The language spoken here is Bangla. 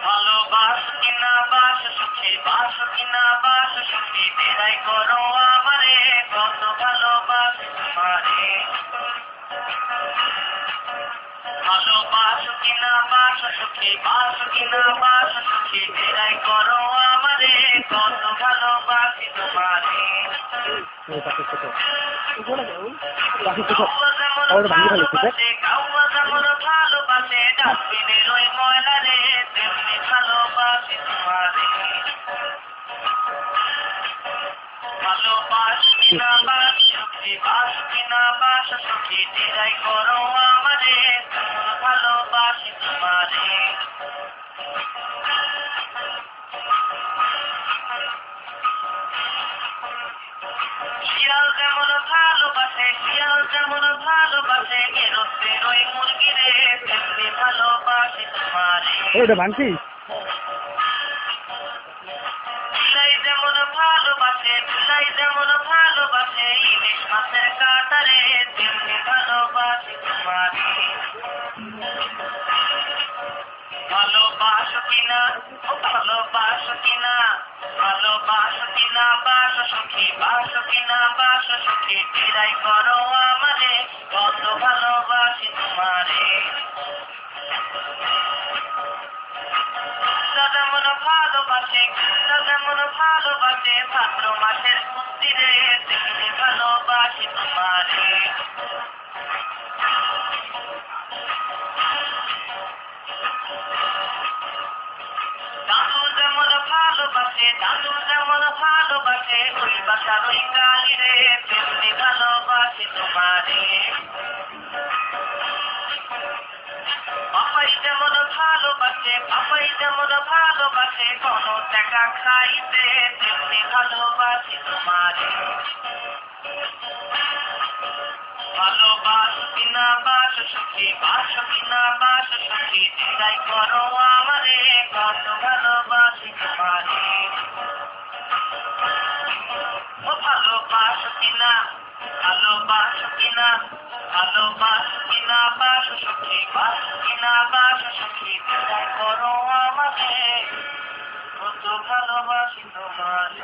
ভালোবাসো কিনা বাসো সুখী, বাসো কিনা বাসো সুখী, বিদায় করো আমারে, কত ভালোবাসি তোমারে। ভালোবাসো কিনা বাসো সুখী, বাসো কিনা বাসো সুখী, বিদায় করো আমারে, কত ভালোবাসি তোমারে। কাউয়া যেমন ভালোবাসে ডাস্টবিনের ওই ময়লা রে, তেমনি ভালোবাসি তোমারে। ভালোবাসো কিনা বাসো সুখী, বাসো কিনা বাসো সুখী, বিদায় করো আমারে, কত ভালোবাসি তোমারে। শিয়াল যেমন ভালোবাসে, শিয়াল যেমন ভালোবাসে গেরস্তের ওই মুরগি রে, তেমনি ভালোবাসি তোমারে। বিলাই যেমন ভালোবাসে, বিলাই যেমন ভালোবাসে ইলিশ মাছের কাঁটা রে, তেমনি ভালোবাসি তোমারে। ভালোবাসো কিনা, ভালোবাসো কিনা, ভালোবাসো কিনা বাসো সুখী, বাসো কিনা বাসো সুখী, বিদায় করো আমারে, কত ভালোবাসি তোমারে। যেমন ভালোবাসে, যেমন ভালোবাসে ভাদ্র মাসের কুস্তি রে, তেমনি ভালোবাসি তোমারে। দাদু যেমন ভালোবাসে, দাদু যেমন ভালোবাসে ওই বাসার ওই কালি রে, তেমনি ভালোবাসি তোমারে। পাপাই যেমন ভালোবাসে, পাপাই যেমন ভালোবাসে কোনো টাকা খাইতে, তেমনি ভালোবাসি তোমারে। ভালোবাসো কিনা বাসো সুখী, বাসো কিনা বাসো সুখী, বিদায় করো আমারে, কত ভালোবাসি তোমারে। ও ভালোবাসো কিনা, ভালোবাসো কিনা, ভালোবাসো কিনা বাসো সুখী, বাসো কিনা বাসো সুখী, বিদায় করো আমারে, কত ভালোবাসি তোমারে।